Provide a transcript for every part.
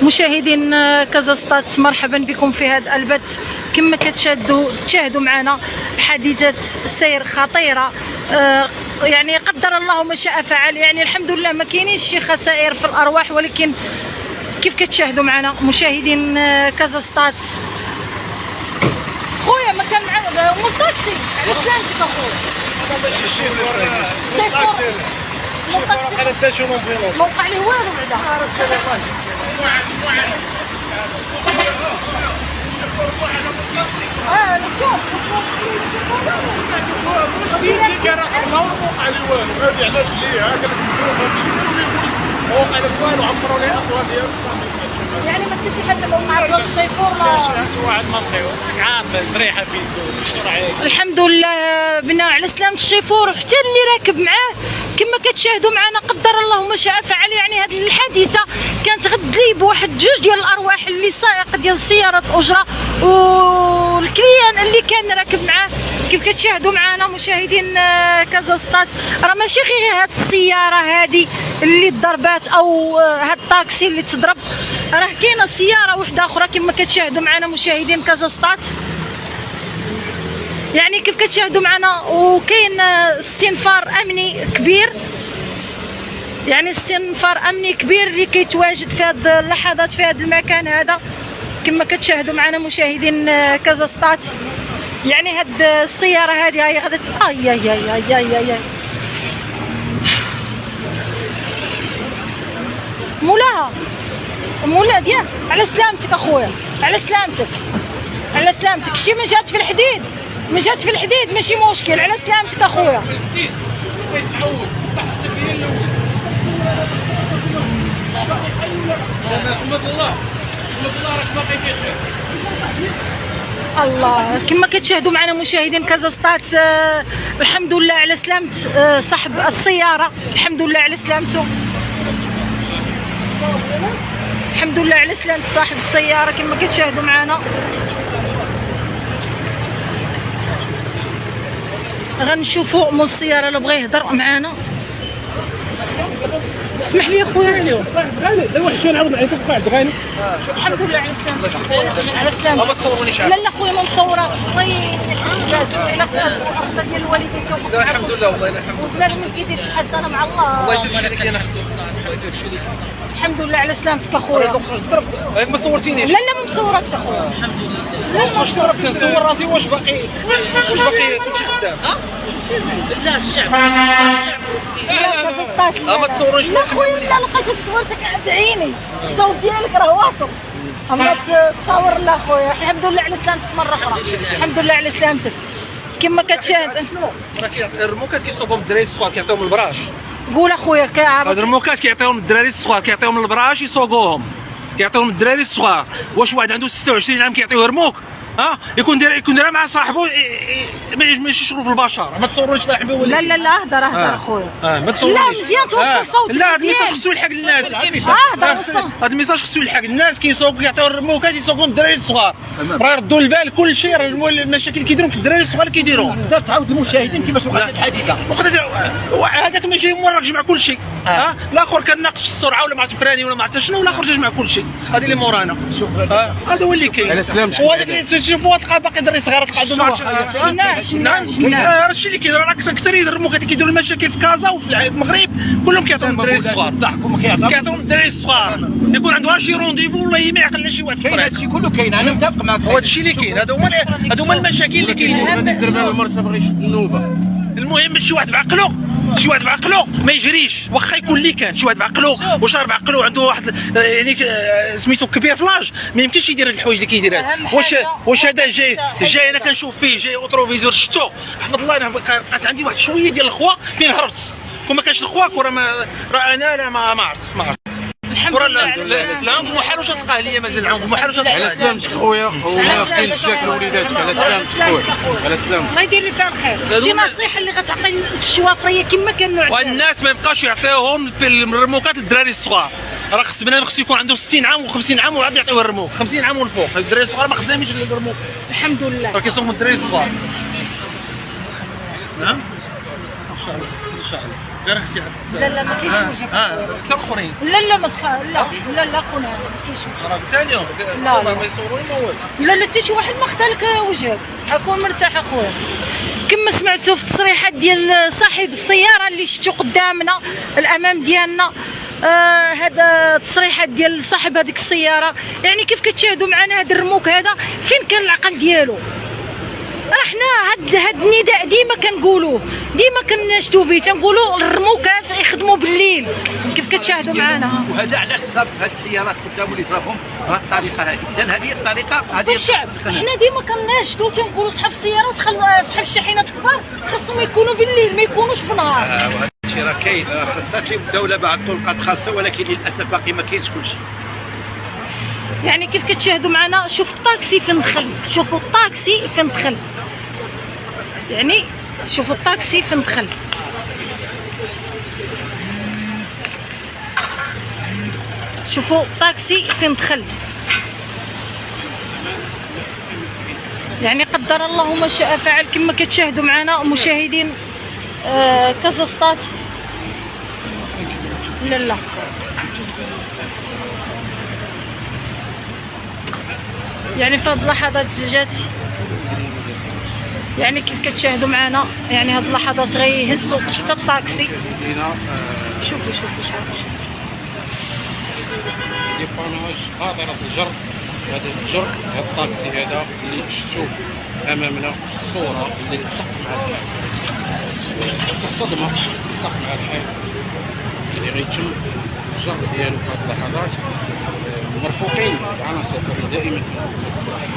مشاهدين كازا ستات، مرحبا بكم في هذا البث. كما تشاهدوا معنا حادثة سير خطيرة، يعني قدر الله ما شاء فعل. يعني الحمد لله ما كاينينش شي خسائر في الارواح، ولكن كيف كتشاهدوا معنا مشاهدين كازا ستات. خويا ما كان معنا مو طاكسي، على سلامتك اخويا. ما وقع ليه والو بعدا. شوف كان ما وقع لي والو، هذه علاش ليه هكا وقع لي والو، عمروا لي اطوال ديالو صافي. يعني ما كاينش شي حاجه لو مع الشيفور شي واحد منطقي عام جريحه في يدو شرعي. الحمد لله بنا على سلامة الشيفور وحتى اللي راكب معاه. كما كتشاهدوا معنا قدر الله ما شاء فعل. يعني هذه الحادثه كانت غتدلي بواحد جوج ديال الارواح، اللي سائق ديال سياره اجره والكليان اللي كان راكب معاه. كيف كتشاهدوا معنا مشاهدين كازا ستات، راه ماشي غير هاد السياره هذه اللي تضربات او هاد الطاكسي اللي تضرب، راه كاينه سياره واحده اخرى كما كتشاهدوا معنا مشاهدين كازا ستات. يعني كيف كتشاهدوا معنا، وكاين استنفار امني كبير، يعني استنفار امني كبير اللي كيتواجد في هذه اللحظات في هذا المكان هذا. كما كتشاهدوا معنا مشاهدين كازا ستات. يعني هاد السياره هذه هي غادي اي اي اي اي اي اي مولاها ديال على سلامتك اخويا، على سلامتك، على سلامتك. شي ما جات في الحديد، ما جات في الحديد ماشي مشكل، على سلامتك اخويا. الله كما كتشاهدوا معنا مشاهدين كازا ستات. الحمد لله على سلامة صاحب السيارة، الحمد لله على سلامته، الحمد لله على سلامة صاحب السيارة كما كتشاهدوا معنا. غنشوفوا من السيارة اللي بغى يهضر معنا. اسمح لي اخويا، لا واحد شويه نعاود نعيطك واحد غاني. الحمد لله على سلامتك، على سلامتك. ما تصورونيش. لا لا خويا ما مصوراكش، الله يجازيك على الارض ديال الوالدين. الحمد لله والله الحمد لله. وبلاد ما كيدير شي حسنه مع الله. الله يجزيك لك انا خصو. الله يجزيك لك. الحمد لله على سلامتك اخويا. راك ما صورتينيش. لا لا ما مصوركش اخويا. الحمد لله. لا ما صورك نصور راسي. واش باقي كلشي خدام؟ لا الشعب والسيد. ما تصورونيش. لا خويا لا لقيتك صورتك عيني، الصوت ديالك راه واصل. اما تصور لا خويا. الحمد لله على سلامتك مره اخرى، الحمد لله على سلامتك. كما كتشاهد الرموكات كيصوبهم الدراري الصغار كيعطيهم البراش. قول اخويا كعب. هاد الرموكات كيعطيهم الدراري الصغار، كيعطيهم البراش يسوقوهم، كيعطيهم الدراري الصغار. واش واحد عنده 26 عام كيعطيوه رموك؟ يكون داير مع صاحبو ماشي شغل في البشر. ما تصورونيش الله يحميه. لا لا لا اهدر اخويا. ما تصورونيش. لا مزيان توصل صوتك. لا هاد الميساج خصو يلحق للناس. هاد الميساج خصو يلحق للناس. كيسوقوا كيعطيو الرموكات يسوقوهم الدراري الصغار. راه يردوا البال كل شيء. راه المشاكل كيديروهم الدراري الصغار اللي كيديروهم. تعاود المشاهدين كيفاش وقعت الحادثه. هذاك ماشي هو راه جمع كل شيء. الاخر كان ناقص في السرعه ولا ما عرفت فراني ولا ما عرفت شنو، والاخر جمع كل شيء. هذه اللي مورانا. هذا هو اللي كاين. على سلامتك. وهذاك اللي تشوفوا تلقى باقي دري صغار تلقى عندهم راه الشيء اللي كاين. راه اكثر يدرموا كيديروا المشاكل في كازا وفي المغرب كلهم كيعطيهم الدراري الصغار. كيعطيهم الدراري الصغار يكون عندهم شي رونديفو والله ما يعقل شي واحد في كاين الطريق. هادشي كله كاين. انا متفق معك. هذا الشيء اللي كاين. هادو هما المشاكل اللي كاينين. المرسى بغى يشد النوبه. المهم شي واحد بعقلو، شي واحد بعقلو ما يجريش. واخا يكون اللي كان شي واحد بعقلو وشارب بعقلو عنده واحد يعني سميتو كبير في لاج، ما يمكنش يدير هاد الحوايج اللي كيديرها. واش هذا جاي انا كنشوف فيه جاي اوتروفيزور شفتو حفظ الله. انا بقات عندي واحد شويه ديال الخوا فين هربت. كون ما كانش الخوا راه انا لا ما عرفت الحمد لله. لا محال واش تلقاه ليا مازال عاود محال واش تلقاه. على سلامتك خويا. وما بقيتش تاكل وليداتك. على سلامتك خويا. على سلامتك. الله يدير لك الخير. شي نصيحه اللي غتعطي الشوافريه كما كانوا والناس ما يبقاوش يعطيوهم الرموكات للدراري الصغار. راه خص بنادم خصو يكون عنده 60 عام و50 عام وعاد يعطيوه الرموك. 50 عام والفوق الدراري الصغار ما خدامينش الرموك. الحمد لله. راه كيصوموا الدراري الصغار. نعم ان شاء الله ان شاء الله. غير اختي لا لا ما كاينش وجه. حتى الاخرين. لا مسخه. لا خونا ما كاينش وجه. راه ثاني لا ما يصوروني ما والو. لا حتى شي واحد ما خدالك وجهك، حكون مرتاح اخويا. كما سمعتوا في التصريحات ديال صاحب السياره اللي شفتو قدامنا الامام ديالنا، هذا التصريحات ديال صاحب هذيك السياره، يعني كيف كتشاهدوا معنا هذا الرموك هذا فين كان العقل ديالو؟ راه حنا هاد النداء ديما كنقولوه، ديما كناشدوا به، تنقولوا الرموكات يخدموا بالليل كيف كتشاهدوا معنا. وهذا علاش صاب في هاد السيارات قدامه اللي ضربهم بهذه الطريقه هذه، لان هذه الطريقه هذه الشعب حنا ديما كناشدوا تنقولوا صحاب السيارات صحاب الشاحنات الكبار خاصهم يكونوا بالليل ما يكونوش في النهار. وهذا الشيء راه كاين، خاصها لهم الدوله بعض الطرقات خاصه، ولكن للاسف باقي ما كاينش كلشي. يعني كيف كتشاهدوا معنا، شوف الطاكسي فين دخل، شوفوا الطاكسي فين دخل، يعني شوفوا الطاكسي فين دخل. شوفوا الطاكسي فين دخل، يعني قدر الله ما شاء فعل. كما كتشاهدوا معنا مشاهدين كازا. لا يعني في هذه اللحظات جات، يعني كيف كتشاهدوا معنا، يعني هذه اللحظات غيهزوا حتى الطاكسي. شوفوا ديباناج خاطرة الجر. هذا الجر هذا الطاكسي هذا اللي شفتوه امامنا في الصوره اللي لصق مع الحال، الصدمه لصق مع الحال اللي غيتم الجر ديالو في هذه اللحظات. مرفوقين العناصر اللي دائما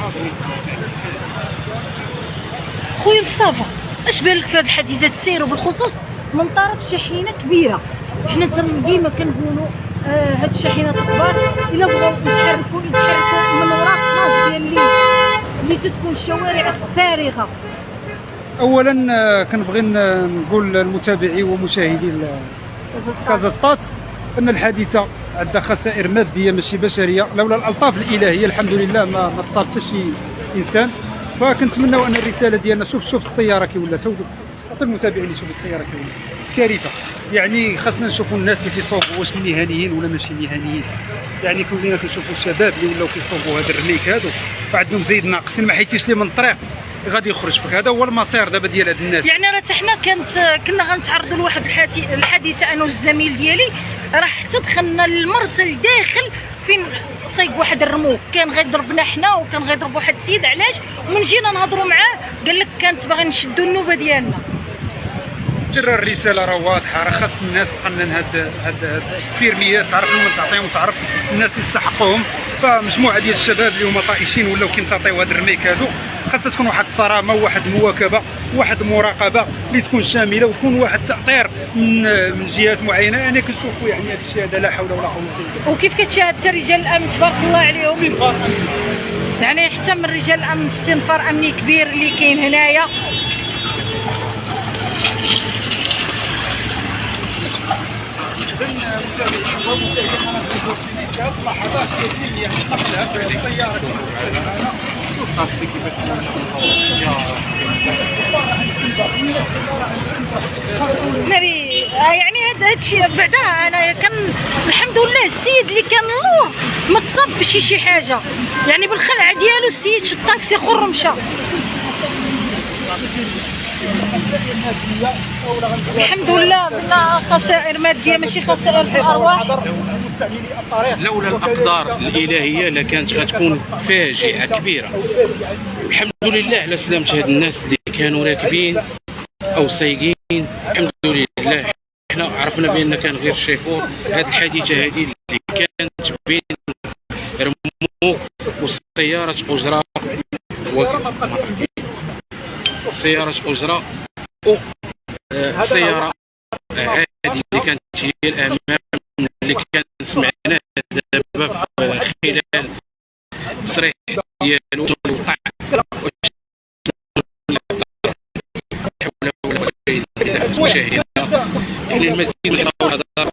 حاضرين. خويا مصطفى، اش بالك في هذه الحادثه تسير، وبالخصوص من طرف شاحنه كبيره؟ حنا ديما كنقولوا هاد الشاحنات الكبار الا بغاو يتحركوا من وراء 12 ديال الليل اللي تتكون الشوارع فارغه. اولا كنبغي نقول للمتابعي ومشاهدي كازا ان الحادثه عندها خسائر ماديه ماشي بشريه، لولا الالطاف الالهيه الحمد لله ما تصاب حتى شي انسان. فكنتمناو ان الرساله ديالنا، شوف السياره كي ولات، عطي المتابعين اللي يشوف السياره كي ولات كارثه. يعني خاصنا نشوفوا الناس اللي كيصوبوا واش مهنيين ولا ماشي مهنيين. يعني كلنا كنشوفوا الشباب اللي ولاو كيصوبوا هاد الرميك هادو فعندهم زايد ناقصين، ما حيتيش لي من الطريق غادي يخرج فيك. هذا هو المصير دابا ديال هاد الناس. يعني راه حتى حنا كنا غنتعرضوا لواحد الحادثه انا والزميل ديالي، راه حتى دخلنا للمرسل داخل فين صيق واحد الرموك كان غيضربنا حنا وكان غيضرب واحد السيد. علاش؟ من جينا نهضروا معاه قال لك كانت باغي نشدوا النوبه ديالنا. الرساله راه واضحه، راه خاص الناس تقنن هاد البيرميات، تعرف لهم تعطيهم، تعرف الناس اللي يستحقوهم. فمجموعه ديال الشباب اللي هما طائشين ولاو كيمتعطيو هاد الرميك هادو، خاصها تكون واحد الصرامه وواحد المواكبه وواحد المراقبه اللي تكون شامله، ويكون واحد التاطير من جهات معينه. انا كنشوفوا يعني هذا الشيء هذا لا حول ولا قوه الا بالله. وكيف كتشاهد حتى رجال الامن تبارك الله عليهم، يعني حتى من رجال الامن استنفار امني كبير اللي كاين هنايا. نبي يعني هذا الشيء بعدها انا كان الحمد لله السيد اللي كان اللور ما تصاب بشي حاجه، يعني بالخلعه ديالو السيد شد الطاكسي خر مشى. الحمد لله بلا خسائر ماديه ماشي خسائر في الارواح. لولا الاقدار الالهيه لكانت غتكون فاجعه كبيره. الحمد لله على سلامه هاد الناس اللي كانوا راكبين او سايقين، الحمد لله. احنا عرفنا بان كان غير الشيفور. هاد الحادثه هذه اللي كانت بين رموك وسياره اجره سيارة أجرة وسيارة عادي اللي كانت هي الأمام اللي كان سمعناه دابا في خلال التصريح ديالو الوقع. حول ولا قوة إلا بالله. مشاهدينا يعني المزيد من الحضار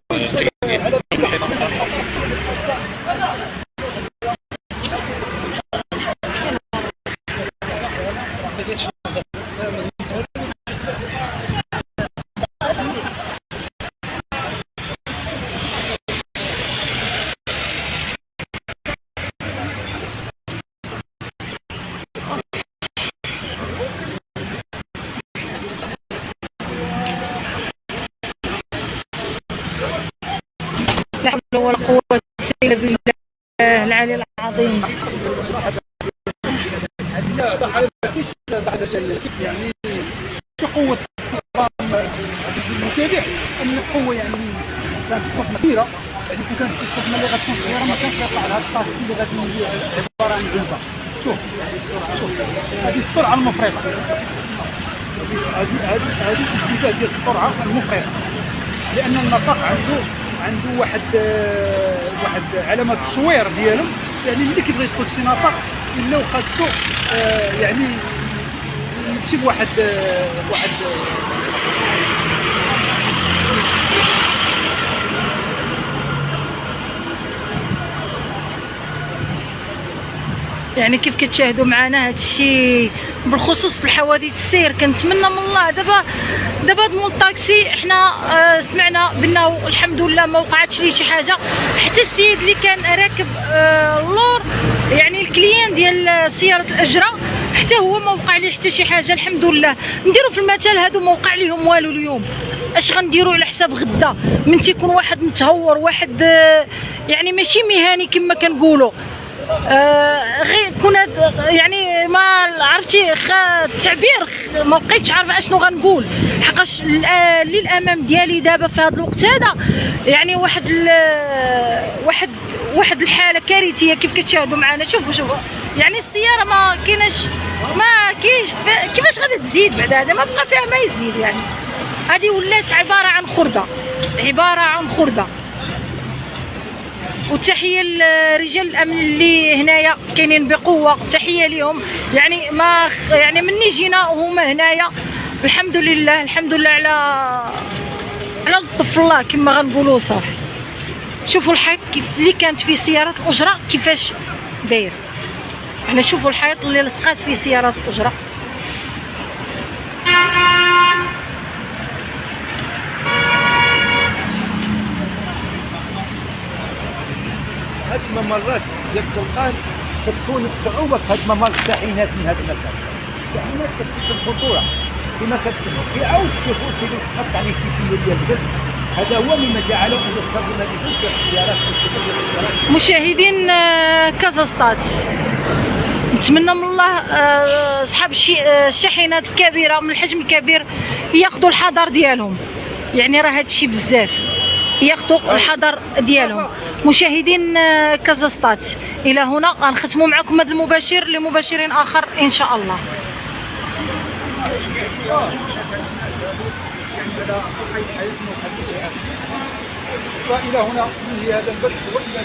لا حول ولا قوة إلا بالله العلي العظيم. يعني شو قوة استقرار المتابع؟ أن القوة يعني كانت صدمة كبيرة، يعني كون كانت شي صدمة اللي غتكون صغيرة ما كانش يطلع لها الطاكسي اللي غادي يجي عبارة عن جنبة. شوف هذه السرعة المفرطة، هذه الاتجاه ديال السرعة المفرطة، لأن النطاق عنده واحد علامات الشوير ديالهم، يعني ملي كيبغي يدخل شي نطاق الا وخاصو يعني يمشي بواحد يعني كيف كتشاهدوا معنا هذا الشيء بالخصوص الحوادث السير. كنتمنى من الله دابا هاد مول الطاكسي حنا سمعنا بانه الحمد لله ما وقعتش ليه شي حاجه، حتى السيد اللي كان راكب اللور يعني الكليان ديال سياره الاجره حتى هو ما وقع ليه حتى شي حاجه الحمد لله. نديروا في المثال هادو ما وقع ليهم والو اليوم، اش غنديروا على حساب غدا من تيكون واحد متهور واحد يعني ماشي مهني كما كنقولوا غير كنا يعني ما عرفتي التعبير ما بقيتش عارفه اشنو غنقول، حقاش للامام ديالي دابا في هذا الوقت هذا يعني واحد الحاله كارثيه كيف كتشاهدوا معنا. شوفوا يعني السياره ما كايناش ما كاينش كيفاش غادي تزيد بعد هذا، ما بقى فيها ما يزيد، يعني هذه ولات عباره عن خرده. وتحيه لرجال الامن اللي هنايا كاينين بقوه، تحيه لهم، يعني ما يعني مني جينا وهما هنايا الحمد لله على لطف الله كما غنقولوا. صافي شوفوا الحيط كيف اللي كانت في سياره الاجره كيفاش داير، يعني شوفوا الحيط اللي لصقات في سياره الاجره. هاد الممرات ديال الطرقان كتكون بصعوبه في هاد الممر الشاحنات من هذا المكان، الشاحنات كتكون خطوره كما كتسمعوا، كيعاود الشيخور كيدير تحط عليه شي كيلو ديال البر، هذا هو مما جعله يستخدم هذه السيارات مشاهدين كازاستات. نتمنى من الله اصحاب الشاحنات الكبيره من الحجم الكبير ياخذوا الحذر ديالهم، يعني راه هذا الشيء بزاف، ياخذوا الحذر ديالهم. مشاهدين كازاستات، الى هنا غنختموا معكم هذا المباشر لمباشر اخر ان شاء الله. والى هنا هذا البث والى